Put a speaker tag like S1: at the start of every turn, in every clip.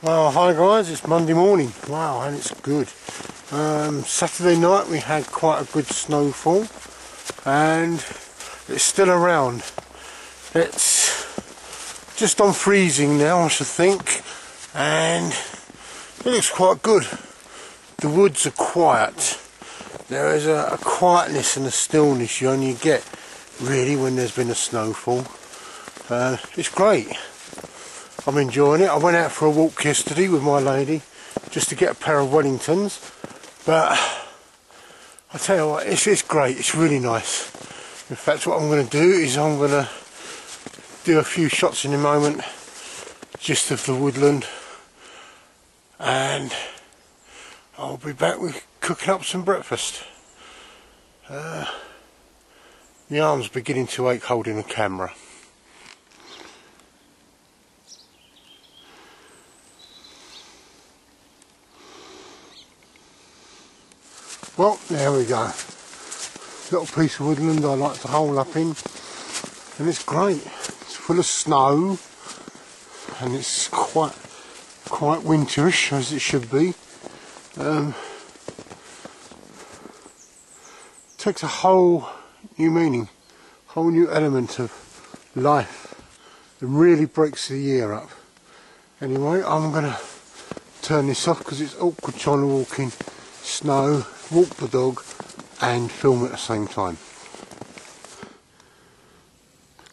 S1: Well, hi guys, it's Monday morning. Wow, and it's good. Saturday night we had quite a good snowfall and it's still around. It's just on freezing now, I should think, and it looks quite good. The woods are quiet. There is a quietness and a stillness you only get really when there's been a snowfall. It's great. I'm enjoying it. I went out for a walk yesterday with my lady just to get a pair of Wellingtons, but I tell you what, it's great. It's really nice. In fact, what I'm going to do is I'm going to do a few shots in a moment just of the woodland, and I'll be back with cooking up some breakfast. My arm's beginning to ache holding a camera. Well, there we go. Little piece of woodland I like to hole up in, and it's great. It's full of snow, and it's quite winterish as it should be. Takes a whole new meaning, whole new element of life. It really breaks the year up. Anyway, I'm gonna turn this off because it's awkward trying to walk in snow, walk the dog and film at the same time.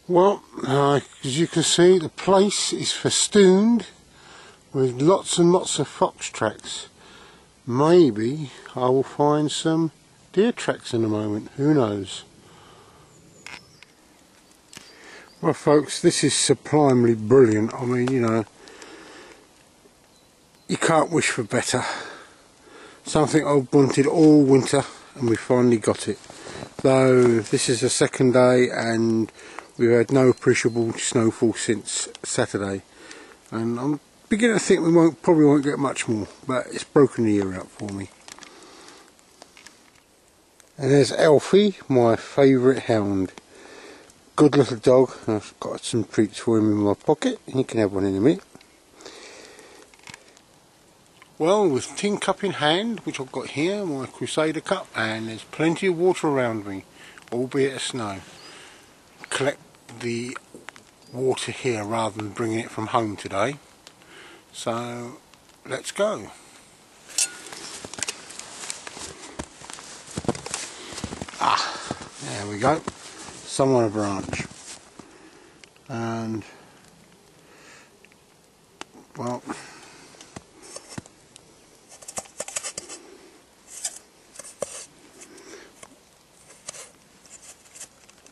S1: Well, as you can see, the place is festooned with lots and lots of fox tracks. Maybe I will find some deer tracks in a moment, who knows. Well folks, this is sublimely brilliant. I mean, you know, you can't wish for better. Something I've wanted all winter, and we finally got it. Though this is the second day and we've had no appreciable snowfall since Saturday, and I'm beginning to think we probably won't get much more, but it's broken the year out for me. And there's Alfie, my favourite hound. Good little dog. I've got some treats for him in my pocket, and he can have one in a minute. Well, with tin cup in hand, which I've got here, my Crusader cup, and there's plenty of water around me, albeit a snow. Collect the water here rather than bringing it from home today. So, let's go. There we go. Some on a branch. And, well,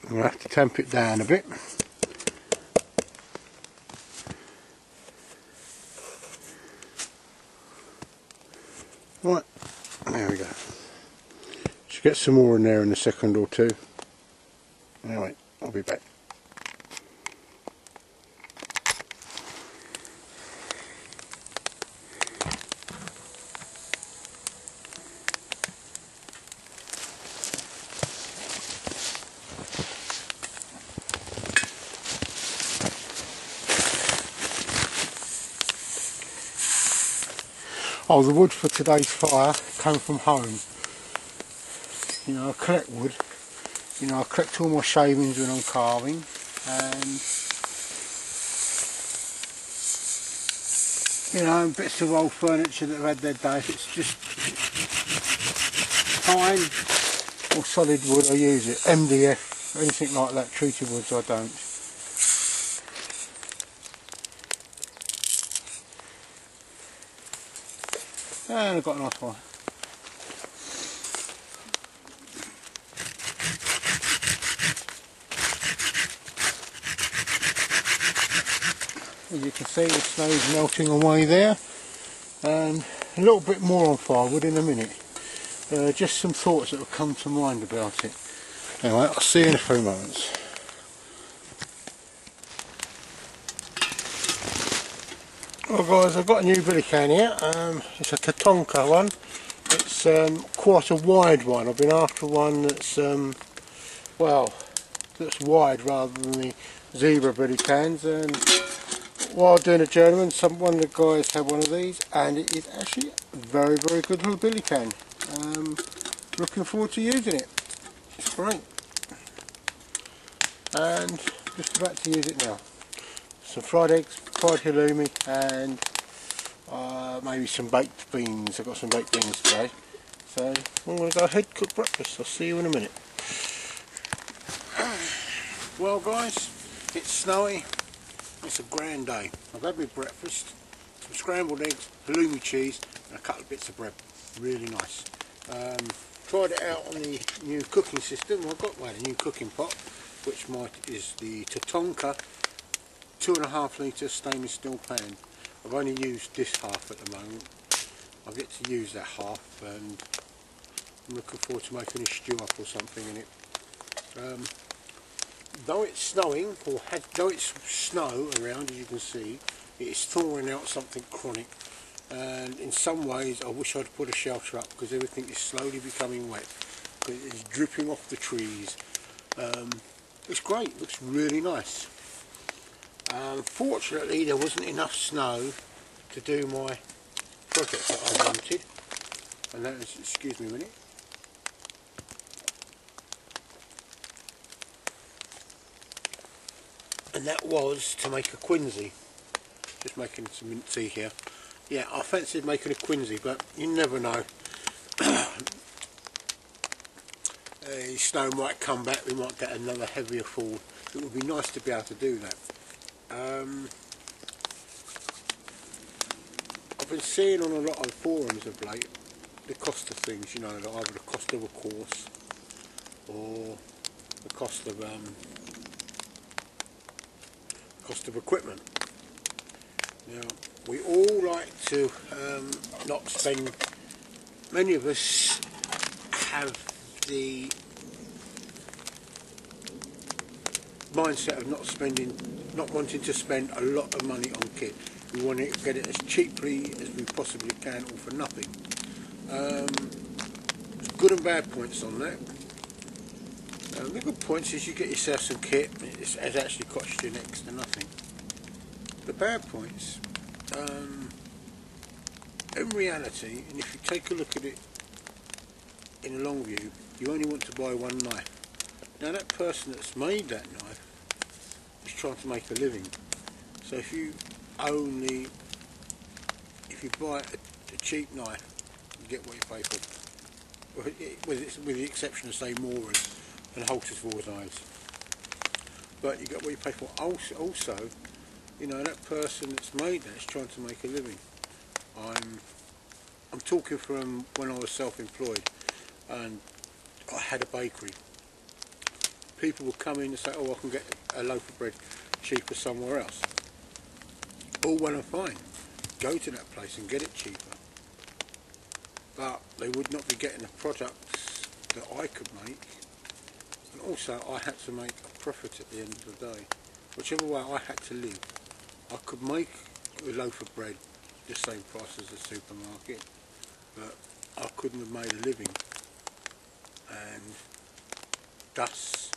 S1: we'll have to tamp it down a bit. Right, there we go. Should get some more in there in a second or two. Anyway, I'll be back. Oh, the wood for today's fire came from home. You know, I collect wood. You know, I collect all my shavings when I'm carving, and you know, bits of old furniture that have had their day. If it's just fine or solid wood, I use it. MDF, anything like that, treated woods I don't. And I've got a nice one. As you can see, the snow's melting away there, and a little bit more on firewood in a minute. Just some thoughts that have come to mind about it. Anyway, I'll see you in a few moments. Well guys, I've got a new billy can here. It's a Tatonka one. It's quite a wide one. I've been after one that's well, that's wide rather than the zebra billy cans, and while doing a journeyman, one of the guys had one of these, and it is actually a very good little billy can. Looking forward to using it. It's great. And just about to use it now. Some fried eggs, fried halloumi, and maybe some baked beans. I've got some baked beans today. So I'm going to go ahead and cook breakfast. I'll see you in a minute. Well guys, it's snowy. It's a grand day. I've had my breakfast, some scrambled eggs, halloumi cheese, and a couple of bits of bread. Really nice. Tried it out on the new cooking system. I've got a new cooking pot, which is the Tatonka 2.5 litre stainless steel pan. I've only used this half at the moment. I get to use that half, and I'm looking forward to making a stew up or something in it. Though it's snowing, or though it's snow around, as you can see, it is thawing out something chronic. And in some ways I wish I'd put a shelter up, because everything is slowly becoming wet. It is dripping off the trees. It's great, it looks really nice. Unfortunately there wasn't enough snow to do my project that I wanted, and that is, excuse me a minute, and that was to make a quinsy. Just making some mint tea here. Yeah, I fancied making a quinsy, but you never know. Snow might come back, we might get another heavier fall. It would be nice to be able to do that. I've been seeing on a lot of forums of late the cost of things, you know, either the cost of a course or the cost of equipment. Now, we all like to not spend. Many of us have the mindset of not wanting to spend a lot of money on kit. We want to get it as cheaply as we possibly can, or for nothing. Good and bad points on that. The good points is you get yourself some kit, it actually costs you next to nothing. The bad points, in reality, and if you take a look at it in a long view, you only want to buy one knife. Now that person that's made that knife is trying to make a living. So if you buy a cheap knife, you get what you pay for. With the exception of, say, Moorers and Haltersville knives. But you get what you pay for. Also, you know, that person that's made that is trying to make a living. I'm talking from when I was self-employed and I had a bakery. People would come in and say, oh, I can get a loaf of bread cheaper somewhere else. All well and fine. Go to that place and get it cheaper. But they would not be getting the products that I could make. And also I had to make a profit at the end of the day. Whichever way I had to live, I could make a loaf of bread the same price as the supermarket, but I couldn't have made a living. And thus,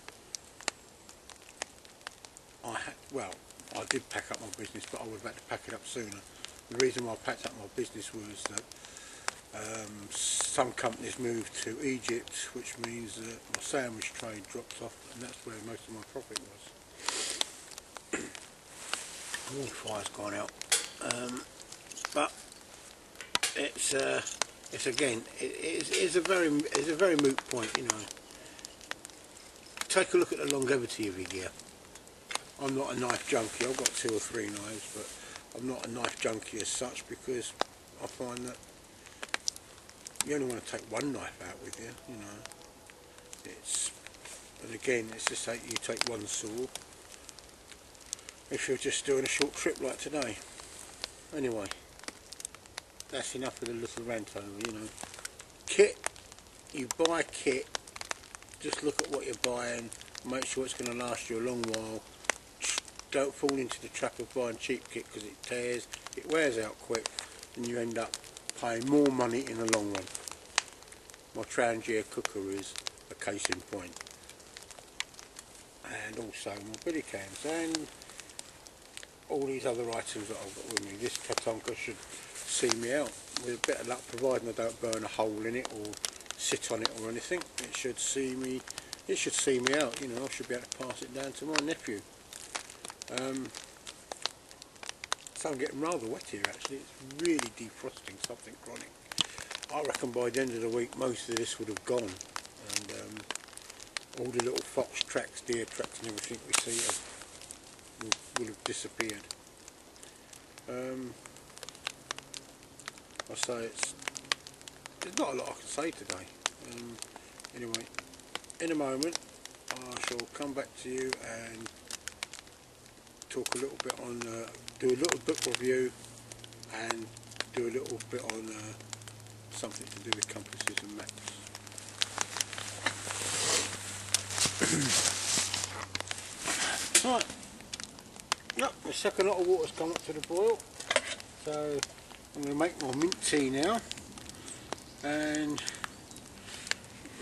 S1: I did pack up my business, but I would have had to pack it up sooner. The reason why I packed up my business was that some companies moved to Egypt, which means that my sandwich trade dropped off, and that's where most of my profit was. All the fire's gone out, but it's a very moot point, you know. Take a look at the longevity of your gear. I'm not a knife junkie. I've got 2 or 3 knives, but I'm not a knife junkie as such, because I find that you only want to take one knife out with you, you know. And again, it's just like you take one saw if you're just doing a short trip like today. Anyway, that's enough of the little rant over, you know. Kit, you buy kit, just look at what you're buying, make sure it's going to last you a long while. Don't fall into the trap of buying cheap kit, because it tears, it wears out quick, and you end up paying more money in the long run. My Trangier cooker is a case in point, and also my billy cams. And all these other items that I've got with me. This tatanka should see me out. With a bit of luck, providing I don't burn a hole in it or sit on it or anything, it should see me. It should see me out. You know, I should be able to pass it down to my nephew. So I'm getting rather wet here actually. It's really defrosting, something chronic. I reckon by the end of the week most of this would have gone, and all the little fox tracks, deer tracks and everything we see will have disappeared. I say there's not a lot I can say today. Anyway, in a moment I shall come back to you and talk a little bit on, do a little book review and do a little bit on something to do with compasses and maps. Right, yep, the second lot of water's come up to the boil, so I'm going to make my mint tea now and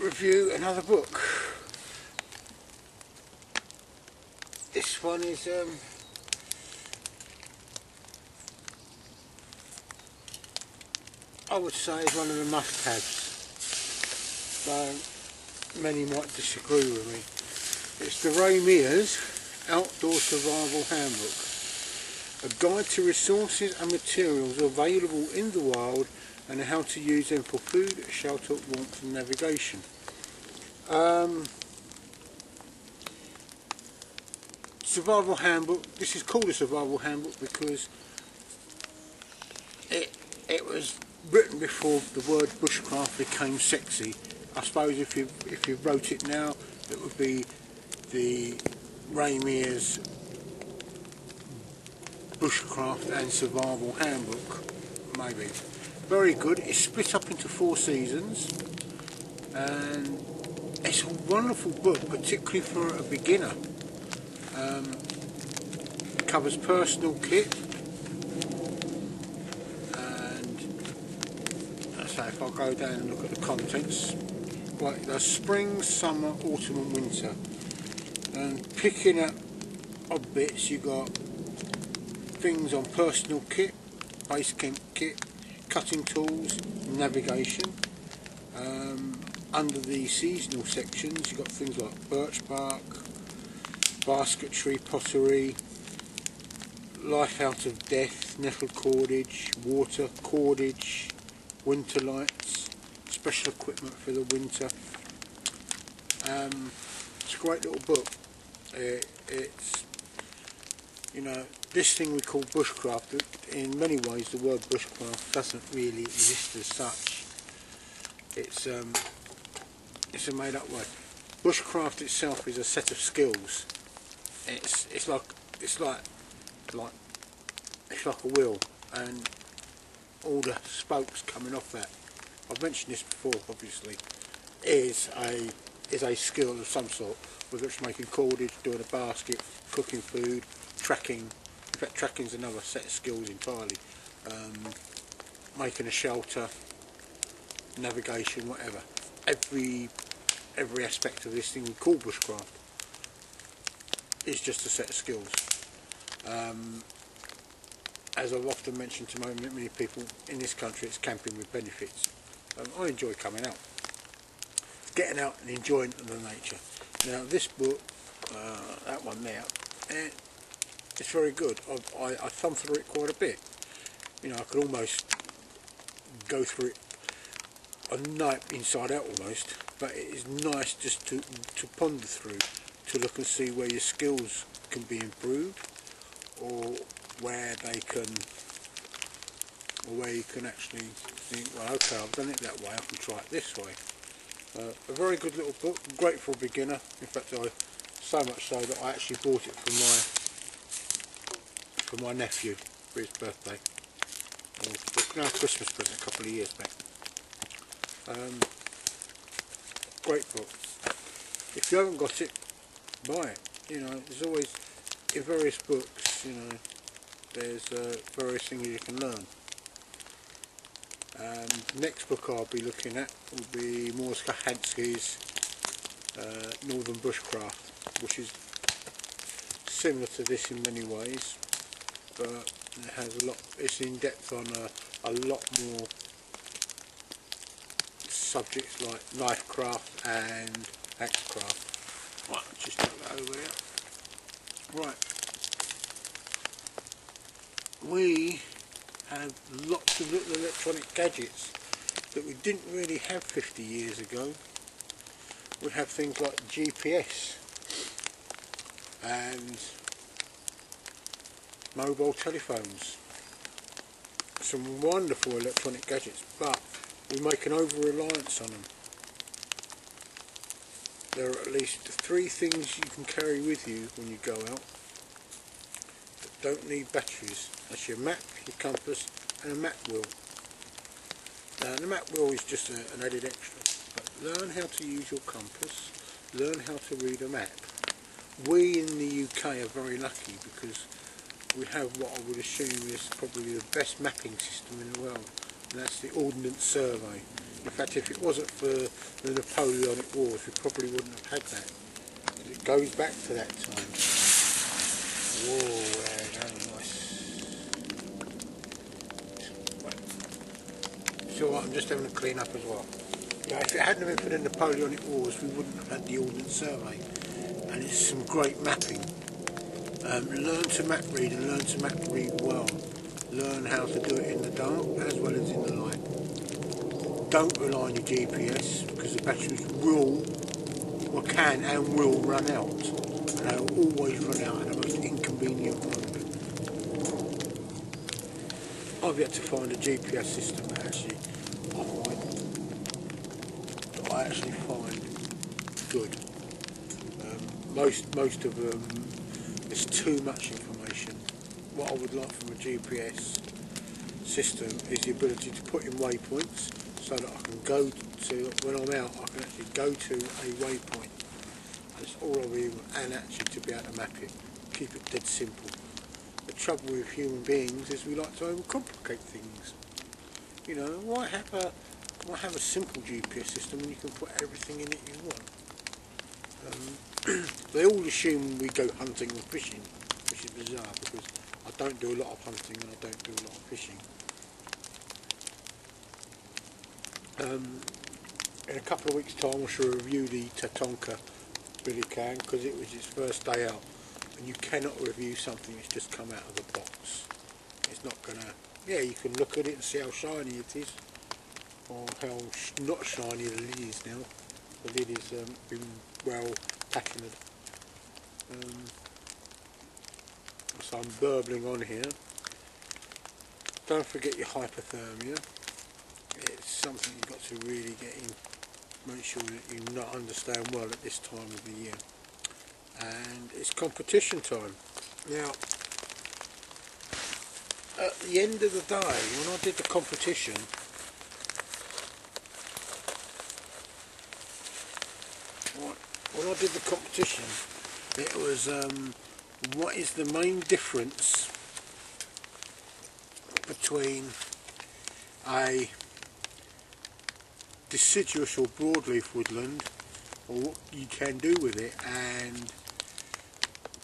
S1: review another book. This one is I would say is one of the must-haves, so many might disagree with me. It's the Ray Mears Outdoor Survival Handbook, a guide to resources and materials available in the wild and how to use them for food, shelter, warmth and navigation. Survival handbook. This is called a survival handbook because it was written before the word bushcraft became sexy. I suppose if you wrote it now, it would be the Ray Mears Bushcraft and Survival Handbook, maybe. Very good. It's split up into 4 seasons, and it's a wonderful book, particularly for a beginner. It covers personal kit, and so if I go down and look at the contents, right, there's spring, summer, autumn and winter. And picking up odd bits, you got things on personal kit, base camp kit, cutting tools, navigation. Under the seasonal sections, you've got things like birch bark, basketry, pottery, life out of death, nettle cordage, water cordage, winter lights, special equipment for the winter. It's a great little book. It's, you know, this thing we call bushcraft, in many ways the word bushcraft doesn't really exist as such. It's a made up word. Bushcraft itself is a set of skills. It's like a wheel, and all the spokes coming off that, I've mentioned this before obviously, is a skill of some sort, whether it's making cordage, doing a basket, cooking food, tracking. In fact, tracking is another set of skills entirely. Making a shelter, navigation, whatever. Every aspect of this thing we call bushcraft is just a set of skills. As I've often mentioned to many people in this country, it's camping with benefits. I enjoy coming out, getting out and enjoying the nature. Now this book, that one there, it's very good. I thumb through it quite a bit. You know, I could almost go through it, I know it inside out almost, but it is nice just to ponder through, to look and see where your skills can be improved, or where they can, or where you can actually think, well, okay, I've done it that way, I can try it this way. A very good little book, great for a beginner. In fact, so much so that I actually bought it for my nephew for his birthday. No, Christmas present a couple of years back. Great book. If you haven't got it, buy it. You know, there's always, in various books, you know, there's various things you can learn. Next book I'll be looking at will be Mors Kahansky's Northern Bushcraft, which is similar to this in many ways. but it has a lot, it's in depth on a lot more subjects like knife craft and axe craft. Right, just put that over here. Right, we have lots of little electronic gadgets that we didn't really have 50 years ago. We have things like GPS and mobile telephones, some wonderful electronic gadgets, but we make an over-reliance on them. There are at least 3 things you can carry with you when you go out that don't need batteries. That's your map, your compass and a map wheel. Now the map wheel is just an added extra, but learn how to use your compass, learn how to read a map. We in the UK are very lucky because we have what I would assume is probably the best mapping system in the world, and that's the Ordnance Survey. In fact, if it wasn't for the Napoleonic Wars, we probably wouldn't have had that. It goes back to that time. Whoa, very nice. Right. So I'm just having a clean up as well. Yeah, if it hadn't been for the Napoleonic Wars, we wouldn't have had the Ordnance Survey, and it's some great mapping. Learn to map read and learn to map read well. Learn how to do it in the dark as well as in the light. Don't rely on your GPS because the batteries can and will run out. And they'll always run out at the most inconvenient moment. I've yet to find a GPS system that I actually find good. Most of them, it's too much information. What I would like from a GPS system is the ability to put in waypoints so that I can go to, when I'm out, I can actually go to a waypoint. That's all I really want, and actually to be able to map it. Keep it dead simple. The trouble with human beings is we like to overcomplicate things. You know, why have a simple GPS system when you can put everything in it you want? They all assume we go hunting or fishing, which is bizarre because I don't do a lot of hunting and I don't do a lot of fishing. In a couple of weeks' time I shall review the Tatonka billy can because it was its first day out, and you cannot review something that's just come out of the box. It's not gonna, yeah, you can look at it and see how shiny it is, or how not shiny the lid is now. The lid has been well patinaed. So I'm burbling on here. Don't forget your hypothermia. It's something you've got to really get in, make sure that you not understand well at this time of the year. And it's competition time. Now, at the end of the day, when I did the competition, it was what is the main difference between a deciduous or broadleaf woodland, or what you can do with it, and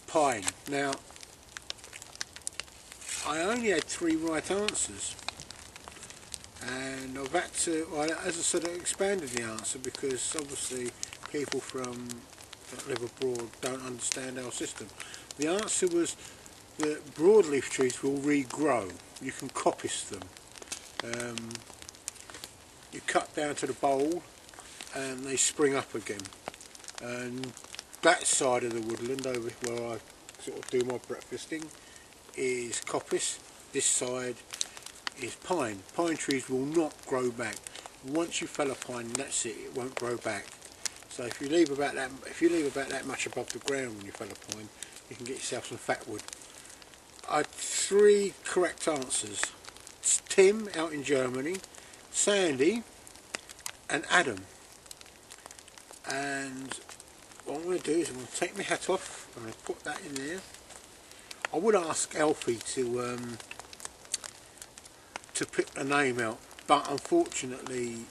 S1: pine. Now, I only had 3 right answers, and I've had to, well, as I said, I expanded the answer because obviously people that live abroad don't understand our system. The answer was that broadleaf trees will regrow. You can coppice them. You cut down to the bole and they spring up again. And that side of the woodland, over where I sort of do my breakfasting, is coppice. This side is pine. Pine trees will not grow back. Once you fell a pine, that's it. It won't grow back. So if you leave about that much above the ground when you fell a pine, you can get yourself some fat wood. I had 3 correct answers. It's Tim out in Germany, Sandy, and Adam. And what I'm going to do is I'm going to take my hat off. I'm going to put that in there. I would ask Alfie to pick a name out, but unfortunately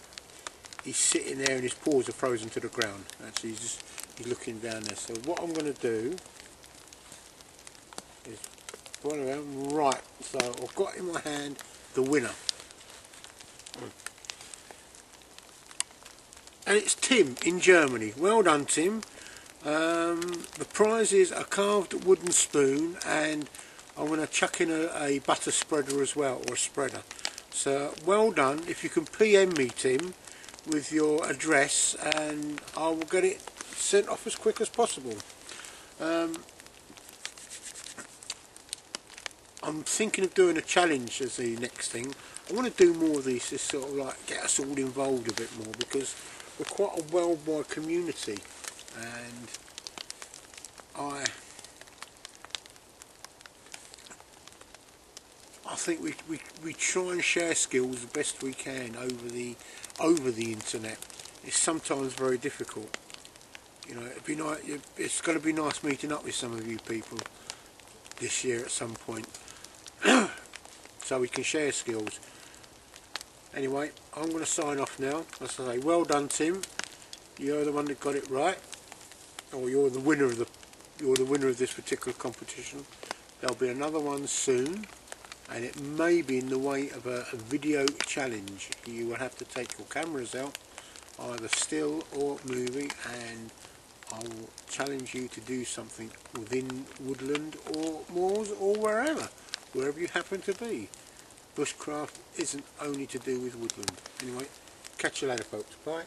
S1: he's sitting there and his paws are frozen to the ground. Actually, he's looking down there. So what I'm going to do is one of them. Right, so I've got in my hand the winner. And it's Tim in Germany. Well done, Tim. The prize is a carved wooden spoon, and I'm going to chuck in a butter spreader as well, or a spreader. So well done. If you can PM me, Tim, with your address, and I will get it sent off as quick as possible. I'm thinking of doing a challenge as the next thing. I want to do more of these to sort of like get us all involved a bit more, because we're quite a worldwide community, and I think we try and share skills the best we can over the internet. It's sometimes very difficult. You know, it'd be nice. It's going to be nice meeting up with some of you people this year at some point, so we can share skills. Anyway, I'm going to sign off now. As I say, well done, Tim. You're the one that got it right, or you're the winner of this particular competition. There'll be another one soon, and it may be in the way of a video challenge. You will have to take your cameras out, either still or moving, and I will challenge you to do something within woodland or moors or wherever you happen to be. Bushcraft isn't only to do with woodland. Anyway, catch you later, folks. Bye.